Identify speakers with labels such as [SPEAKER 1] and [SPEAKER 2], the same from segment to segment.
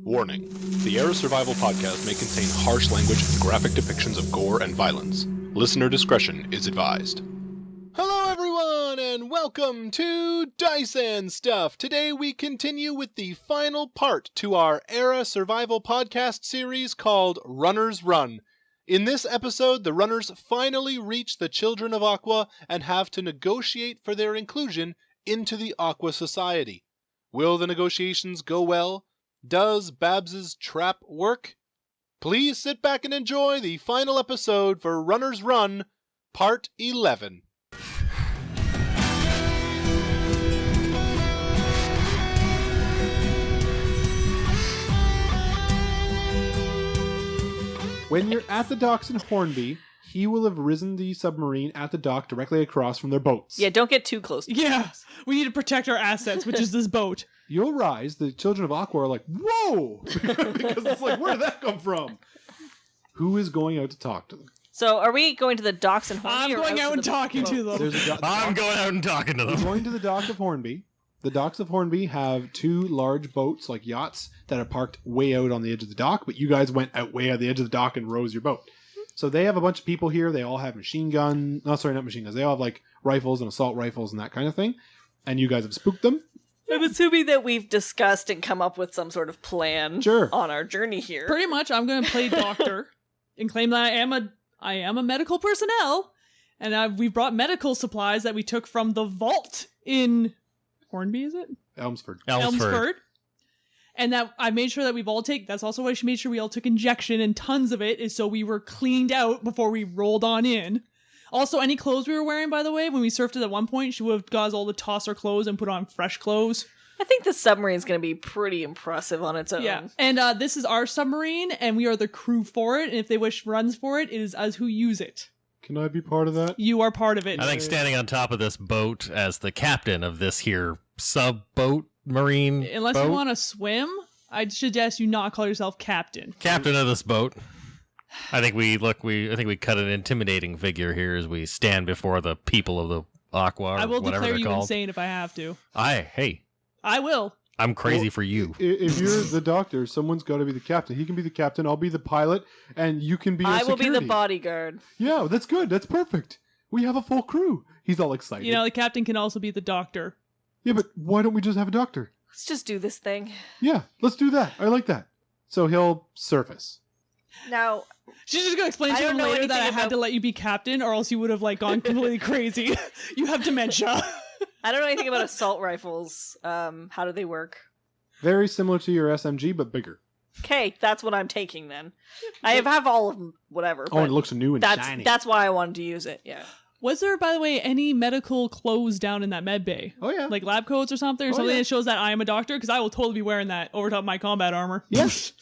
[SPEAKER 1] Warning. The Era Survival podcast may contain harsh language and graphic depictions of gore and violence. Listener discretion is advised. Hello everyone, and welcome to Dice and Stuff. Today we continue with the final part to our Era Survival podcast series called Runners Run. In this episode, the runners finally reach the Children of Aqua and have to negotiate for their inclusion into the Aqua Society. Will the negotiations go well? Does Babs's trap work? Please sit back and enjoy the final episode for Runners Run, Part 11.
[SPEAKER 2] When you're at the docks in Hornby, he will have risen the submarine at the dock directly across from their boats.
[SPEAKER 3] Yeah, don't get too close.
[SPEAKER 4] Yeah, we need to protect our assets, which is this boat.
[SPEAKER 2] You'll rise, the Children of Aqua are like, whoa! Because it's like, where did that come from? Who is going out to talk to them?
[SPEAKER 3] So are we going to the docks in Hornby?
[SPEAKER 4] I'm going out and talking to them.
[SPEAKER 5] I'm going out and talking to them.
[SPEAKER 2] We're going to the dock of Hornby. The docks of Hornby have two large boats, like yachts, that are parked way out on the edge of the dock, but you guys went out way out the edge of the dock and rows your boat. So they have a bunch of people here. They all have machine guns. No, sorry, not machine guns. They all have like rifles and assault rifles and that kind of thing. And you guys have spooked them.
[SPEAKER 3] I'm assuming that we've discussed and come up with some sort of plan on our journey here.
[SPEAKER 4] Pretty much, I'm going to play doctor and claim that I am a medical personnel, and we've brought medical supplies that we took from the vault in Hornby, is it?
[SPEAKER 2] Elmsford.
[SPEAKER 4] And that I made sure that we've all that's also why she made sure we all took injection and tons of it, is so we were cleaned out before we rolled on in. Also, any clothes we were wearing, by the way, when we surfed it at one point, she would have got us all to toss our clothes and put on fresh clothes.
[SPEAKER 3] I think the submarine's going to be pretty impressive on its own.
[SPEAKER 4] Yeah, and this is our submarine, and we are the crew for it, and if they wish runs for it, it is us who use it.
[SPEAKER 2] Can I be part of that?
[SPEAKER 4] You are part of it.
[SPEAKER 5] I think standing on top of this boat as the captain of this here sub-boat marine
[SPEAKER 4] Unless
[SPEAKER 5] boat.
[SPEAKER 4] you want to swim, I'd suggest you not call yourself captain.
[SPEAKER 5] Captain of this boat. I think we cut an intimidating figure here as we stand before the people of the Aqua, or
[SPEAKER 4] I will
[SPEAKER 5] whatever
[SPEAKER 4] declare
[SPEAKER 5] they're
[SPEAKER 4] you
[SPEAKER 5] called.
[SPEAKER 4] insane if I have to.
[SPEAKER 5] I
[SPEAKER 4] will.
[SPEAKER 5] I'm crazy for you.
[SPEAKER 2] If you're the doctor, someone's got to be the captain. He can be the captain, I'll be the pilot, and you can be our security.
[SPEAKER 3] I will be the bodyguard.
[SPEAKER 2] Yeah, that's good. That's perfect. We have a full crew. He's all excited.
[SPEAKER 4] You know, the captain can also be the doctor.
[SPEAKER 2] Yeah, but why don't we just have a doctor?
[SPEAKER 3] Let's just do this thing.
[SPEAKER 2] Yeah, let's do that. I like that. So he'll surface.
[SPEAKER 3] Now,
[SPEAKER 4] she's just going to explain to him later that I had to let you be captain, or else you would have gone completely crazy. You have dementia.
[SPEAKER 3] I don't know anything about assault rifles. How do they work?
[SPEAKER 2] Very similar to your SMG, but bigger.
[SPEAKER 3] Okay, that's what I'm taking then. I have all of them, whatever.
[SPEAKER 2] Oh, and it looks new and shiny.
[SPEAKER 3] That's why I wanted to use it, yeah.
[SPEAKER 4] Was there, by the way, any medical clothes down in that med bay?
[SPEAKER 2] Oh, yeah.
[SPEAKER 4] Like lab coats or something? Or something that shows that I am a doctor? Because I will totally be wearing that over top of my combat armor.
[SPEAKER 2] Yes.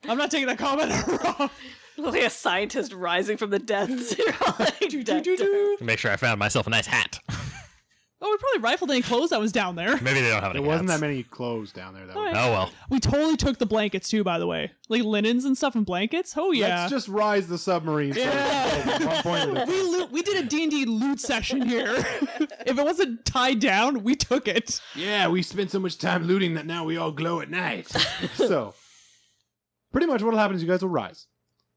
[SPEAKER 4] I'm not taking that combat armor off.
[SPEAKER 3] Look like a scientist rising from the deaths.
[SPEAKER 5] Make sure I found myself a nice hat.
[SPEAKER 4] Oh, we probably rifled any clothes that was down there.
[SPEAKER 5] Maybe they don't have any
[SPEAKER 2] There wasn't
[SPEAKER 5] hats.
[SPEAKER 2] that many clothes down there, though.
[SPEAKER 4] Right.
[SPEAKER 5] Oh, well.
[SPEAKER 4] We totally took the blankets, too, by the way. Like linens and stuff and blankets. Oh, yeah.
[SPEAKER 2] Let's just rise the submarine.
[SPEAKER 4] Yeah. We did a D&D loot session here. If it wasn't tied down, we took it.
[SPEAKER 2] Yeah, we spent so much time looting that now we all glow at night. So, pretty much what will happen is you guys will rise.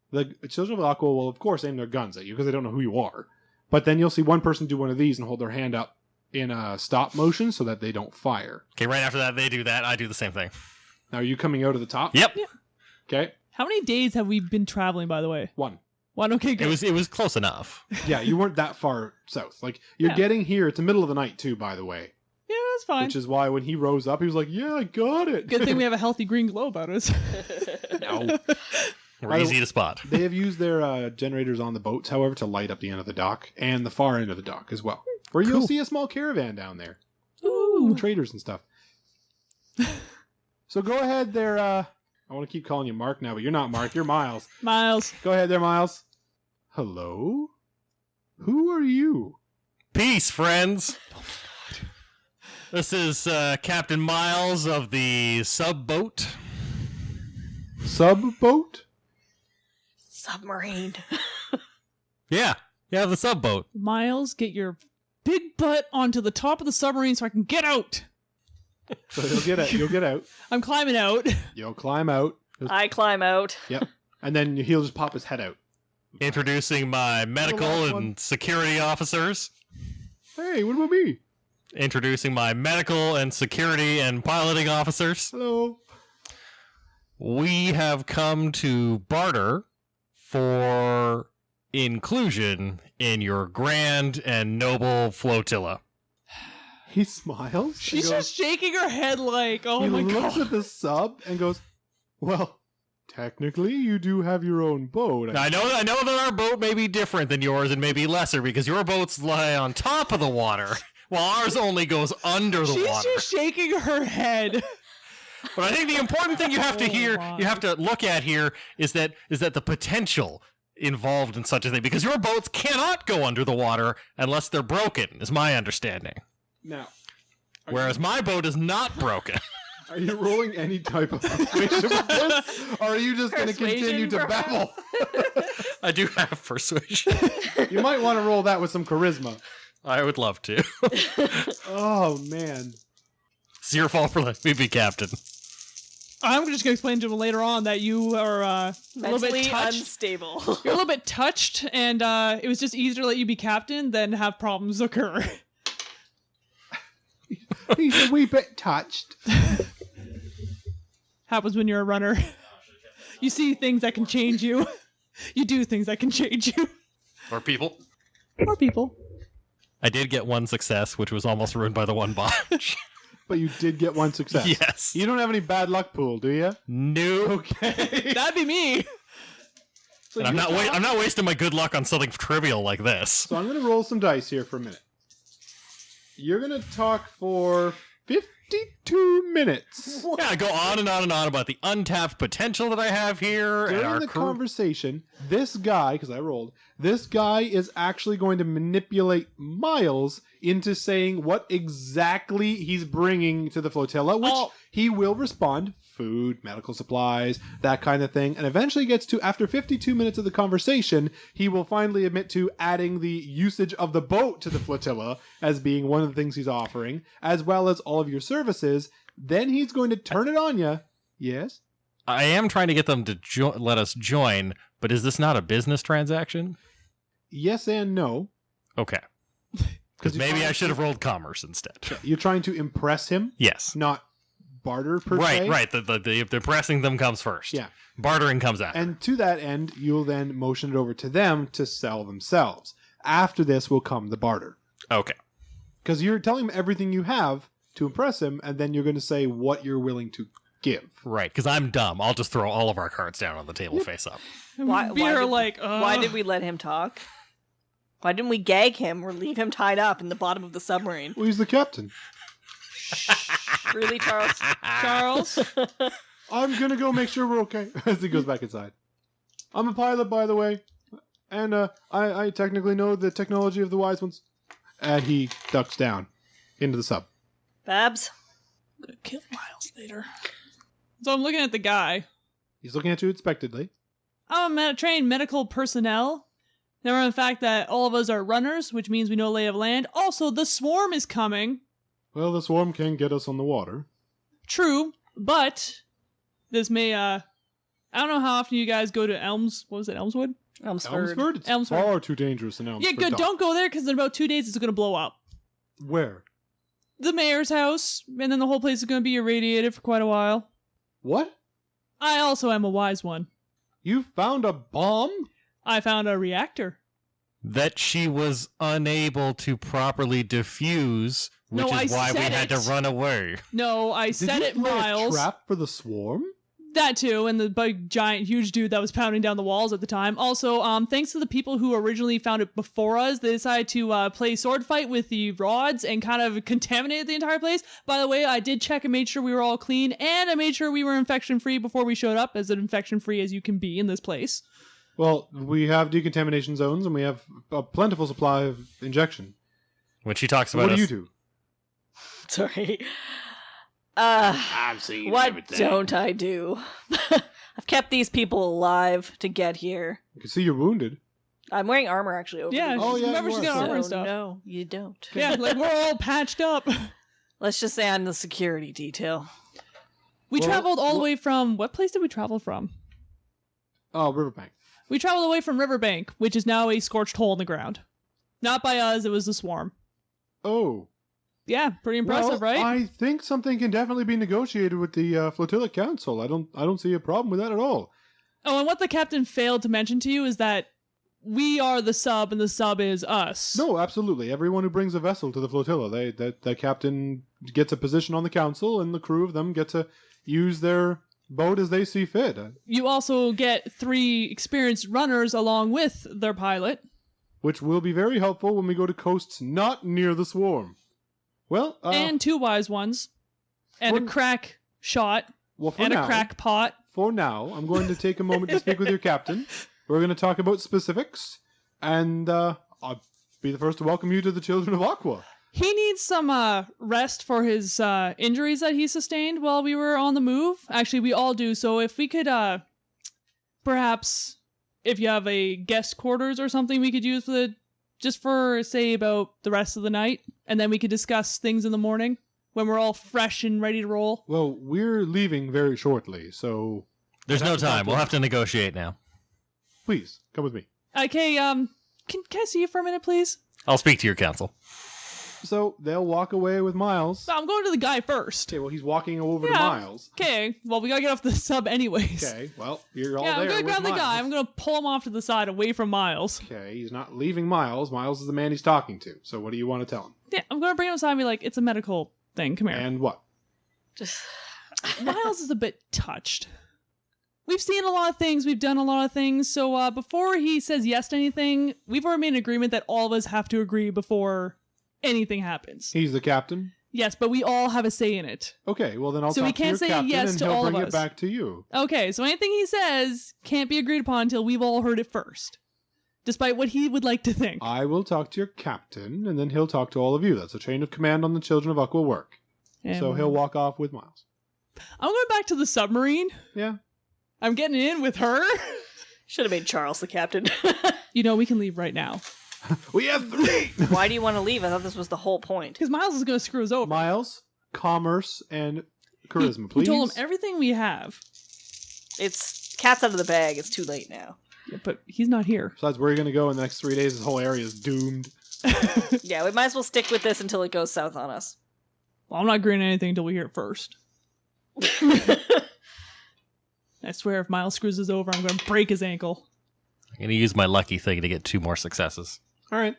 [SPEAKER 2] The Children of Aqua will, of course, aim their guns at you because they don't know who you are. But then you'll see one person do one of these and hold their hand up in a stop motion so that they don't fire.
[SPEAKER 5] Okay, right after that, they do that. I do the same thing.
[SPEAKER 2] Now, are you coming out of the top?
[SPEAKER 5] Yep.
[SPEAKER 4] Yeah.
[SPEAKER 2] Okay.
[SPEAKER 4] How many days have we been traveling, by the way?
[SPEAKER 2] One.
[SPEAKER 4] Okay, good.
[SPEAKER 5] It was close enough.
[SPEAKER 2] Yeah, you weren't that far south. Like, you're getting here. It's the middle of the night, too, by the way.
[SPEAKER 4] Yeah, that's fine.
[SPEAKER 2] Which is why when he rose up, he was like, yeah, I got it.
[SPEAKER 4] Good thing we have a healthy green glow about us.
[SPEAKER 2] No.
[SPEAKER 5] We're easy to spot.
[SPEAKER 2] They have used their generators on the boats, however, to light up the end of the dock and the far end of the dock as well. Where you'll see a small caravan down there.
[SPEAKER 4] Ooh.
[SPEAKER 2] Traders and stuff. So go ahead there. I want to keep calling you Mark now, but you're not Mark. You're Miles.
[SPEAKER 4] Miles.
[SPEAKER 2] Go ahead there, Miles. Hello? Who are you?
[SPEAKER 5] Peace, friends. This is Captain Miles of the sub-boat.
[SPEAKER 2] Sub-boat?
[SPEAKER 3] Submarine.
[SPEAKER 5] Yeah, the sub-boat.
[SPEAKER 4] Miles, get your big butt onto the top of the submarine so I can get out.
[SPEAKER 2] So you'll get out.
[SPEAKER 4] I'm climbing out.
[SPEAKER 2] You'll climb out.
[SPEAKER 3] I climb out.
[SPEAKER 2] Yep. And then he'll just pop his head out.
[SPEAKER 5] Introducing my medical and security officers.
[SPEAKER 2] Hey, what about me?
[SPEAKER 5] Introducing my medical and security and piloting officers.
[SPEAKER 2] Hello.
[SPEAKER 5] We have come to barter for inclusion in your grand and noble flotilla.
[SPEAKER 2] He smiles.
[SPEAKER 4] She's just shaking her head like, oh my god.
[SPEAKER 2] He looks at the sub and goes, well, technically you do have your own boat.
[SPEAKER 5] Now, I know that our boat may be different than yours and may be lesser because your boats lie on top of the water while ours only goes under the water.
[SPEAKER 4] She's just shaking her head.
[SPEAKER 5] But I think the important thing you have to look at here is that the potential involved in such a thing, because your boats cannot go under the water unless they're broken, is my understanding.
[SPEAKER 2] Now,
[SPEAKER 5] whereas my boat is not broken.
[SPEAKER 2] Are you rolling any type of persuasion with this? Or are you just going to continue to babble?
[SPEAKER 5] I do have persuasion.
[SPEAKER 2] You might want to roll that with some charisma.
[SPEAKER 5] I would love to.
[SPEAKER 2] Oh, man.
[SPEAKER 5] It's your fault for letting me be captain.
[SPEAKER 4] I'm just going to explain to him later on that you are a little bit touched.
[SPEAKER 3] Unstable.
[SPEAKER 4] You're a little bit touched, and it was just easier to let you be captain than have problems occur.
[SPEAKER 2] He's a wee bit touched.
[SPEAKER 4] Happens when you're a runner. You see things that can change you. You do things that can change you.
[SPEAKER 5] Or people.
[SPEAKER 4] Or people.
[SPEAKER 5] I did get one success, which was almost ruined by the one botch.
[SPEAKER 2] But you did get one success.
[SPEAKER 5] Yes.
[SPEAKER 2] You don't have any bad luck pool, do you?
[SPEAKER 5] No.
[SPEAKER 2] Okay.
[SPEAKER 4] That'd be me.
[SPEAKER 2] So
[SPEAKER 5] and I'm not wasting my good luck on something trivial like this.
[SPEAKER 2] So I'm going to roll some dice here for a minute. You're going to talk for 52 minutes.
[SPEAKER 5] Yeah, go on and on and on about the untapped potential that I have here.
[SPEAKER 2] During
[SPEAKER 5] and our
[SPEAKER 2] the conversation, this guy, because I rolled, this guy is actually going to manipulate Miles into saying what exactly he's bringing to the flotilla, which he will respond. Food, medical supplies, that kind of thing. And eventually gets to, after 52 minutes of the conversation, he will finally admit to adding the usage of the boat to the flotilla as being one of the things he's offering, as well as all of your services. Then he's going to turn it on you. Yes?
[SPEAKER 5] I am trying to get them to let us join, but is this not a business transaction?
[SPEAKER 2] Yes and no.
[SPEAKER 5] Okay. Because maybe I should have rolled commerce instead.
[SPEAKER 2] You're trying to impress him?
[SPEAKER 5] Yes.
[SPEAKER 2] Not barter per se?
[SPEAKER 5] Right. The impressing them comes first.
[SPEAKER 2] Yeah.
[SPEAKER 5] Bartering comes after.
[SPEAKER 2] And to that end, you'll then motion it over to them to sell themselves. After this will come the barter.
[SPEAKER 5] Okay.
[SPEAKER 2] Because you're telling him everything you have to impress him, and then you're going to say what you're willing to give.
[SPEAKER 5] Right, because I'm dumb. I'll just throw all of our cards down on the table face up.
[SPEAKER 3] Why did we let him talk? Why didn't we gag him or leave him tied up in the bottom of the submarine?
[SPEAKER 2] Well, he's the captain.
[SPEAKER 3] Really, Charles?
[SPEAKER 4] Charles?
[SPEAKER 2] I'm going to go make sure we're okay. As he goes back inside. I'm a pilot, by the way. And I technically know the technology of the wise ones. And he ducks down into the sub.
[SPEAKER 3] Babs?
[SPEAKER 4] I'm going to kill Miles later. So I'm looking at the guy.
[SPEAKER 2] He's looking at you expectantly.
[SPEAKER 4] I'm a trained medical personnel. Never mind the fact that all of us are runners, which means we know lay of land. Also, the swarm is coming.
[SPEAKER 2] Well, the swarm can get us on the water.
[SPEAKER 4] True, but this may, I don't know how often you guys go to Elmswood?
[SPEAKER 2] Elmsford? It's
[SPEAKER 4] Elmsford.
[SPEAKER 2] Far too dangerous in Elmsford.
[SPEAKER 4] Yeah, good. Don't go there because in about 2 days it's going to blow up.
[SPEAKER 2] Where?
[SPEAKER 4] The mayor's house, and then the whole place is going to be irradiated for quite a while.
[SPEAKER 2] What?
[SPEAKER 4] I also am a wise one.
[SPEAKER 2] You found a bomb?
[SPEAKER 4] I found a reactor.
[SPEAKER 5] That she was unable to properly defuse, which is why we had to run away.
[SPEAKER 4] No, I set it, Miles.
[SPEAKER 2] Did you trap for the swarm?
[SPEAKER 4] That too, and the big, giant, huge dude that was pounding down the walls at the time. Also, thanks to the people who originally found it before us, they decided to play sword fight with the rods and kind of contaminated the entire place. By the way, I did check and made sure we were all clean, and I made sure we were infection-free before we showed up, as infection-free as you can be in this place.
[SPEAKER 2] Well, we have decontamination zones, and we have a plentiful supply of injection.
[SPEAKER 5] When she talks about
[SPEAKER 2] what do you do?
[SPEAKER 3] Sorry.
[SPEAKER 2] I've seen
[SPEAKER 3] what
[SPEAKER 2] everything.
[SPEAKER 3] don't I do? I've kept these people alive to get here.
[SPEAKER 2] You can see you're wounded.
[SPEAKER 3] I'm wearing armor actually over
[SPEAKER 4] Yeah,
[SPEAKER 3] these.
[SPEAKER 2] Oh, yeah,
[SPEAKER 4] remember
[SPEAKER 2] you
[SPEAKER 4] she's
[SPEAKER 2] are.
[SPEAKER 4] got armor and
[SPEAKER 3] So,
[SPEAKER 4] stuff.
[SPEAKER 3] no, you don't.
[SPEAKER 4] Yeah, like we're all patched up.
[SPEAKER 3] Let's just say I'm the security detail.
[SPEAKER 4] We traveled all the way from... What place did we travel from?
[SPEAKER 2] Oh, Riverbank.
[SPEAKER 4] We traveled away from Riverbank, which is now a scorched hole in the ground. Not by us, it was the swarm.
[SPEAKER 2] Oh.
[SPEAKER 4] Yeah, pretty impressive,
[SPEAKER 2] Well,
[SPEAKER 4] right?
[SPEAKER 2] I think something can definitely be negotiated with the Flotilla Council. I don't see a problem with that at all.
[SPEAKER 4] Oh, and what the captain failed to mention to you is that we are the sub and the sub is us.
[SPEAKER 2] No, absolutely. Everyone who brings a vessel to the flotilla, the captain gets a position on the council, and the crew of them get to use their boat as they see fit.
[SPEAKER 4] You also get 3 experienced runners along with their pilot.
[SPEAKER 2] Which will be very helpful when we go to coasts not near the swarm. Well,
[SPEAKER 4] and 2 wise ones. And a crack shot.
[SPEAKER 2] Well,
[SPEAKER 4] and a crack pot.
[SPEAKER 2] For now, I'm going to take a moment to speak with your captain. We're going to talk about specifics. And I'll be the first to welcome you to the Children of Aqua.
[SPEAKER 4] He needs some rest for his injuries that he sustained while we were on the move. Actually, we all do. So if we could perhaps, if you have a guest quarters or something we could use just for, say, about the rest of the night. And then we could discuss things in the morning when we're all fresh and ready to roll.
[SPEAKER 2] Well, we're leaving very shortly, so...
[SPEAKER 5] There's no time. We'll have to negotiate now.
[SPEAKER 2] Please, come with me.
[SPEAKER 4] Okay, can I see you for a minute, please?
[SPEAKER 5] I'll speak to your counsel.
[SPEAKER 2] So, they'll walk away with Miles.
[SPEAKER 4] I'm going to the guy first.
[SPEAKER 2] Okay, well, he's walking over to Miles.
[SPEAKER 4] Okay, well, we gotta get off the sub anyways.
[SPEAKER 2] Okay, well, you're all
[SPEAKER 4] yeah,
[SPEAKER 2] there
[SPEAKER 4] I'm gonna
[SPEAKER 2] with
[SPEAKER 4] grab the
[SPEAKER 2] Miles.
[SPEAKER 4] guy. I'm gonna pull him off to the side away from Miles.
[SPEAKER 2] Okay, he's not leaving Miles. Miles is the man he's talking to. So what do you want to tell him?
[SPEAKER 4] Yeah, I'm gonna bring him aside and be like, it's a medical thing. Come here.
[SPEAKER 2] And what?
[SPEAKER 3] Just
[SPEAKER 4] Miles is a bit touched. We've seen a lot of things. We've done a lot of things. So before he says yes to anything, we've already made an agreement that all of us have to agree before anything happens.
[SPEAKER 2] He's the captain?
[SPEAKER 4] Yes, but we all have a say in it.
[SPEAKER 2] Okay, well then I'll
[SPEAKER 4] So
[SPEAKER 2] talk
[SPEAKER 4] we can't
[SPEAKER 2] to
[SPEAKER 4] say
[SPEAKER 2] your captain
[SPEAKER 4] yes
[SPEAKER 2] and
[SPEAKER 4] to
[SPEAKER 2] he'll
[SPEAKER 4] all of
[SPEAKER 2] bring it
[SPEAKER 4] us.
[SPEAKER 2] back to you.
[SPEAKER 4] Okay, so anything he says can't be agreed upon until we've all heard it first. Despite what he would like to think.
[SPEAKER 2] I will talk to your captain and then he'll talk to all of you. That's a chain of command on the Children of Aqua work.
[SPEAKER 4] And
[SPEAKER 2] So he'll walk off with Miles.
[SPEAKER 4] I'm going back to the submarine.
[SPEAKER 2] Yeah.
[SPEAKER 4] I'm getting in with her.
[SPEAKER 3] should have made Charles the captain.
[SPEAKER 4] You know, we can leave right now.
[SPEAKER 2] We have 3!
[SPEAKER 3] Why do you want to leave? I thought this was the whole point.
[SPEAKER 4] Because Miles is going to screw us over.
[SPEAKER 2] Miles, commerce, and charisma,
[SPEAKER 4] We
[SPEAKER 2] please.
[SPEAKER 4] told him everything we have.
[SPEAKER 3] It's cat's out of the bag. It's too late now.
[SPEAKER 4] Yeah, but he's not here.
[SPEAKER 2] Besides, where are you going to go in the next 3 days? This whole area is doomed.
[SPEAKER 3] Yeah, we might as well stick with this until it goes south on us.
[SPEAKER 4] Well, I'm not agreeing to anything until we hear it first. I swear if Miles screws us over, I'm going to break his ankle.
[SPEAKER 5] I'm going to use my lucky thing to get 2 more successes.
[SPEAKER 2] All right.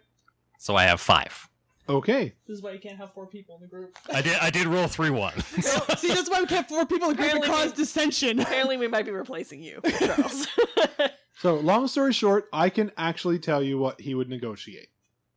[SPEAKER 5] So I have 5.
[SPEAKER 2] Okay.
[SPEAKER 4] This is why you can't have 4 people in the group.
[SPEAKER 5] I did roll 3 1s.
[SPEAKER 4] See, that's why we can't have 4 people in the group and
[SPEAKER 3] Apparently
[SPEAKER 4] cause dissension.
[SPEAKER 3] Apparently, we might be replacing you, Charles.
[SPEAKER 2] So, long story short, I can actually tell you what he would negotiate.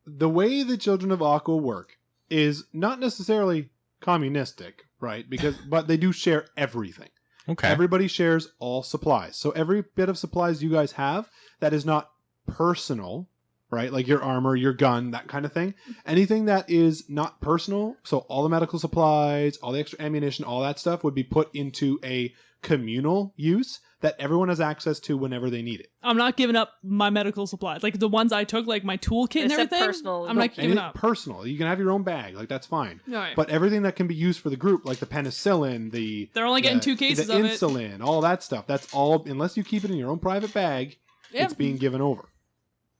[SPEAKER 2] The way the Children of Aqua work is not necessarily communistic, right? But they do share everything.
[SPEAKER 5] Okay.
[SPEAKER 2] Everybody shares all supplies. So every bit of supplies you guys have that is not personal, right? Like your armor, your gun, that kind of thing. Anything that is not personal, so all the medical supplies, all the extra ammunition, all that stuff would be put into a communal use that everyone has access to whenever they need it.
[SPEAKER 4] I'm not giving up my medical supplies. Like the ones I took, like my toolkit and
[SPEAKER 3] Except
[SPEAKER 4] everything.
[SPEAKER 3] personal.
[SPEAKER 4] I'm not giving
[SPEAKER 2] Anything
[SPEAKER 4] up.
[SPEAKER 2] personal. You can have your own bag. Like, that's fine.
[SPEAKER 4] Right.
[SPEAKER 2] But everything that can be used for the group, like the penicillin,
[SPEAKER 4] They're only getting 2 cases
[SPEAKER 2] the
[SPEAKER 4] of it.
[SPEAKER 2] insulin, all that stuff, that's all, unless you keep it in your own private bag,
[SPEAKER 4] Yeah.
[SPEAKER 2] it's being given over.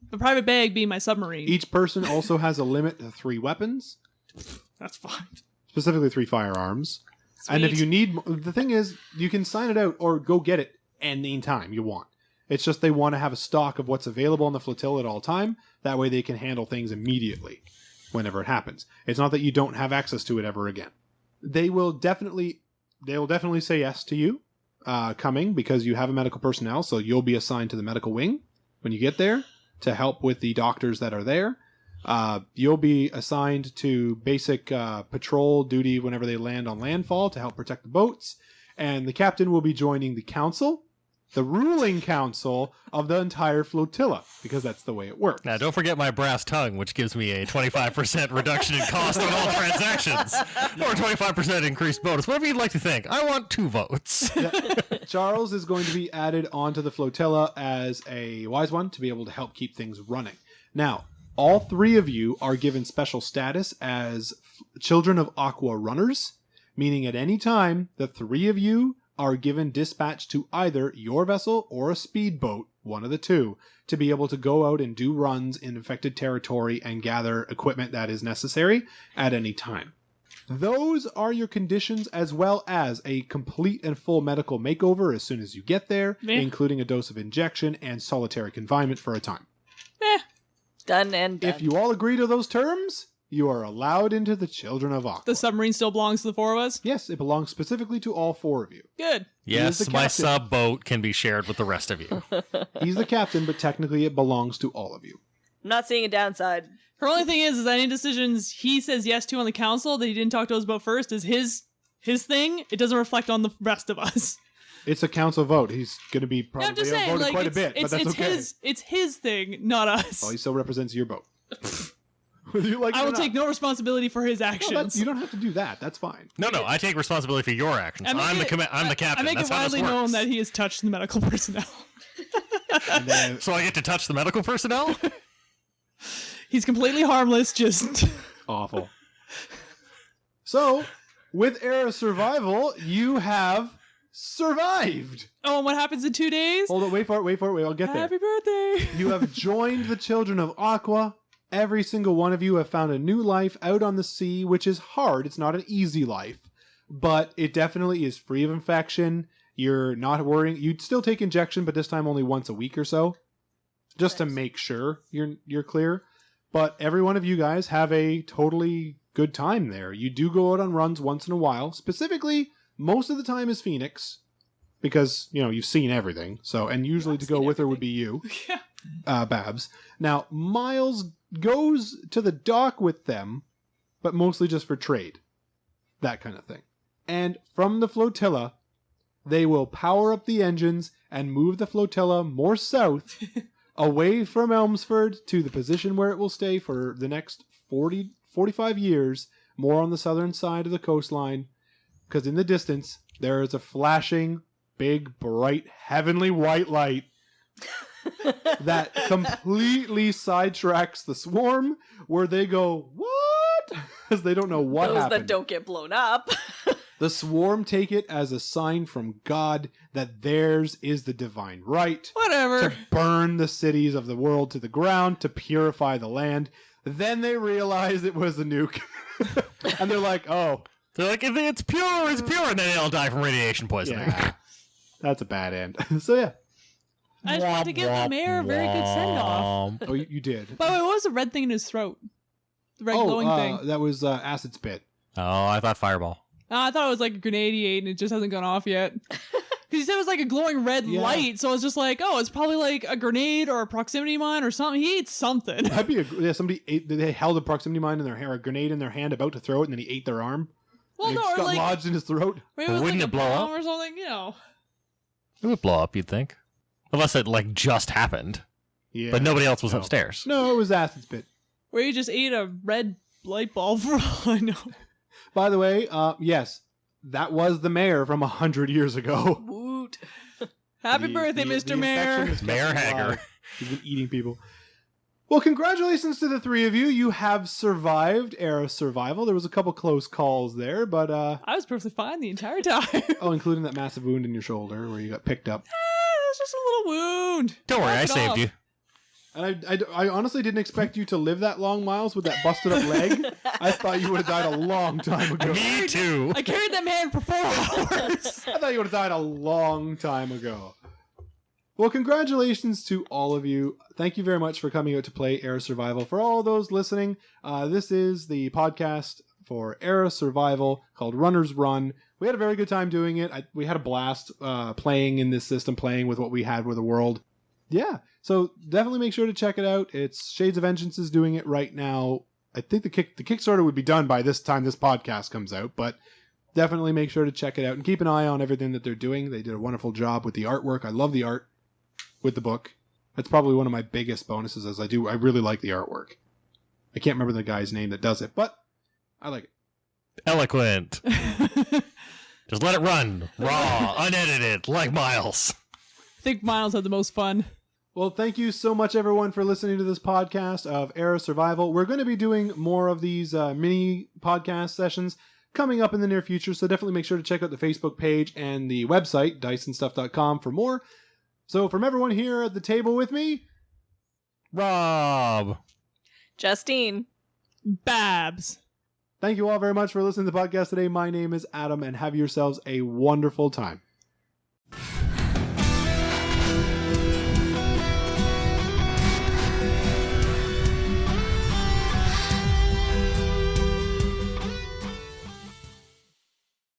[SPEAKER 4] The private bag being my submarine.
[SPEAKER 2] Each person also has a limit to 3 weapons,
[SPEAKER 4] That's fine.
[SPEAKER 2] specifically 3 firearms. And if
[SPEAKER 4] Sweet.
[SPEAKER 2] you need, the thing is, you can sign it out or go get it any time you want. It's just they want to have a stock of what's available on the flotilla at all time. That way they can handle things immediately whenever it happens. It's not that you don't have access to it ever again. They will definitely say yes to you coming because you have a medical personnel, so you'll be assigned to the medical wing when you get there to help with the doctors that are there. You'll be assigned to basic patrol duty whenever they land on landfall to help protect the boats. And the captain will be joining the council, the ruling council of the entire flotilla, because that's the way it works.
[SPEAKER 5] Now, don't forget my brass tongue, which gives me a 25% reduction in cost on all transactions. Or a 25% increased bonus. Whatever you'd like to think. I want 2 votes.
[SPEAKER 2] Charles is going to be added onto the flotilla as a wise one to be able to help keep things running. Now, All 3 of you are given special status as Children of Aqua runners, meaning at any time, the 3 of you are given dispatch to either your vessel or a speedboat, one of the 2, to be able to go out and do runs in affected territory and gather equipment that is necessary at any time. Those are your conditions, as well as a complete and full medical makeover as soon as you get there, including a dose of injection and solitary confinement for a time.
[SPEAKER 3] Done and done.
[SPEAKER 2] If you all agree to those terms, you are allowed into the Children of Aqua.
[SPEAKER 4] The submarine still belongs to the 4 of us?
[SPEAKER 2] Yes, it belongs specifically to all 4 of you.
[SPEAKER 4] Good.
[SPEAKER 5] Yes,
[SPEAKER 2] the
[SPEAKER 5] my
[SPEAKER 2] captain.
[SPEAKER 5] sub-boat can be shared with the rest of you.
[SPEAKER 2] He's the captain, but technically it belongs to all of you.
[SPEAKER 3] I'm not seeing a downside.
[SPEAKER 4] Her only thing is any decisions he says yes to on the council that he didn't talk to us about first is his thing. It doesn't reflect on the rest of us.
[SPEAKER 2] It's a council vote. He's going to be
[SPEAKER 4] I'm
[SPEAKER 2] probably
[SPEAKER 4] just saying,
[SPEAKER 2] outvoted
[SPEAKER 4] like,
[SPEAKER 2] quite a bit, but that's okay.
[SPEAKER 4] It's his thing, not us.
[SPEAKER 2] Well, he still represents your boat. Whether you like it
[SPEAKER 4] I
[SPEAKER 2] or
[SPEAKER 4] will
[SPEAKER 2] not.
[SPEAKER 4] take no responsibility for his
[SPEAKER 2] No,
[SPEAKER 4] actions.
[SPEAKER 2] you don't have to do that. That's fine.
[SPEAKER 5] No, I take responsibility for your actions. I'm the captain.
[SPEAKER 4] I make
[SPEAKER 5] That's
[SPEAKER 4] it
[SPEAKER 5] how this
[SPEAKER 4] widely known
[SPEAKER 5] works.
[SPEAKER 4] that he has touched the medical personnel.
[SPEAKER 2] And then,
[SPEAKER 5] So I get to touch the medical personnel?
[SPEAKER 4] He's completely harmless, just...
[SPEAKER 2] awful. So, with Era Survival, you have survived.
[SPEAKER 4] Oh, and what happens in 2 days?
[SPEAKER 2] Hold on, wait for it. I'll get there.
[SPEAKER 4] Happy birthday!
[SPEAKER 2] You have joined the Children of Aqua. Every single one of you have found a new life out on the sea, which is hard. It's not an easy life, but it definitely is free of infection. You're not worrying. You'd still take injection, but this time only once a week or so, just to make sure you're clear. But every one of you guys have a totally good time there. You do go out on runs once in a while. Specifically, most of the time is Phoenix, because, you've seen everything. So, and usually to go with her would be you, Babs. Now, Miles goes to the dock with them, but mostly just for trade. That kind of thing. And from the flotilla, they will power up the engines and move the flotilla more south, away from Elmsford to the position where it will stay for the next 45 years, more on the southern side of the coastline, because in the distance, there is a flashing, big, bright, heavenly white light that completely sidetracks the swarm, where they go, what? Because they don't know what
[SPEAKER 3] Those
[SPEAKER 2] happened.
[SPEAKER 3] that don't get blown up.
[SPEAKER 2] The swarm take it as a sign from God that theirs is the divine right
[SPEAKER 4] Whatever.
[SPEAKER 2] to burn the cities of the world to the ground to purify the land. Then they realize it was a nuke. And they're like, oh.
[SPEAKER 5] They're like, if it's pure, and then they all die from radiation poisoning.
[SPEAKER 2] Yeah. That's a bad end. So, yeah.
[SPEAKER 4] I just wanted to give the mayor a very good send-off.
[SPEAKER 2] Oh, you did.
[SPEAKER 4] By the way, what was the red thing in his throat? The red glowing thing.
[SPEAKER 2] That was acid spit.
[SPEAKER 5] Oh, I thought fireball.
[SPEAKER 4] I thought it was like a grenade he ate and it just hasn't gone off yet. Because he said it was like a glowing red light, so I was just like, oh, it's probably like a grenade or a proximity mine or something. He ate something.
[SPEAKER 2] That'd be somebody ate. They held a proximity mine in their hair, a grenade in their hand, about to throw it, and then he ate their arm.
[SPEAKER 4] Well,
[SPEAKER 2] and it
[SPEAKER 4] no,
[SPEAKER 2] just
[SPEAKER 4] or
[SPEAKER 2] got
[SPEAKER 4] like
[SPEAKER 2] lodged in his throat.
[SPEAKER 4] maybe it was
[SPEAKER 5] Wouldn't
[SPEAKER 4] like
[SPEAKER 5] it
[SPEAKER 4] a
[SPEAKER 5] blow
[SPEAKER 4] bomb
[SPEAKER 5] up?
[SPEAKER 4] or something,
[SPEAKER 5] It would blow up, you'd think. Unless it, just happened.
[SPEAKER 2] Yeah,
[SPEAKER 5] But nobody else was upstairs.
[SPEAKER 2] No, it was acid spit.
[SPEAKER 4] Where you just ate a red light bulb for all I know.
[SPEAKER 2] By the way, yes, that was the mayor from 100 years ago.
[SPEAKER 3] Woot.
[SPEAKER 4] Happy birthday, Mr. Mayor.
[SPEAKER 2] Mayor
[SPEAKER 5] Hager.
[SPEAKER 2] He's been eating people. Well, congratulations to the 3 of you. You have survived Era Survival. There was a couple close calls there, but
[SPEAKER 4] I was perfectly fine the entire time.
[SPEAKER 2] including that massive wound in your shoulder where you got picked up.
[SPEAKER 4] It was just a little wound.
[SPEAKER 5] Don't worry, I
[SPEAKER 4] Laugh it
[SPEAKER 5] saved
[SPEAKER 4] off.
[SPEAKER 5] you.
[SPEAKER 2] And I honestly didn't expect you to live that long, Miles, with that busted up leg. I thought you would have died a long time ago.
[SPEAKER 5] Me too.
[SPEAKER 4] I carried that man for 4 hours.
[SPEAKER 2] I thought you would have died a long time ago. Well, congratulations to all of you. Thank you very much for coming out to play Era Survival. For all those listening, this is the podcast for Era Survival called Runner's Run. We had a very good time doing it. We had a blast playing in this system, playing with what we had with the world. Yeah, so definitely make sure to check it out. It's Shades of Vengeance is doing it right now. I think the Kickstarter would be done by this time this podcast comes out, but definitely make sure to check it out and keep an eye on everything that they're doing. They did a wonderful job with the artwork. I love the art with the book. That's probably one of my biggest bonuses, as I really like the artwork. I can't remember the guy's name that does it, but I like it.
[SPEAKER 5] Eloquent. Just let it run. Raw, unedited, like Miles.
[SPEAKER 4] I think Miles had the most fun.
[SPEAKER 2] Well, thank you so much, everyone, for listening to this podcast of Era Survival. We're going to be doing more of these mini podcast sessions coming up in the near future, so definitely make sure to check out the Facebook page and the website, diceandstuff.com, for more. So from everyone here at the table with me,
[SPEAKER 5] Rob.
[SPEAKER 3] Justine.
[SPEAKER 4] Babs.
[SPEAKER 2] Thank you all very much for listening to the podcast today. My name is Adam, and have yourselves a wonderful time.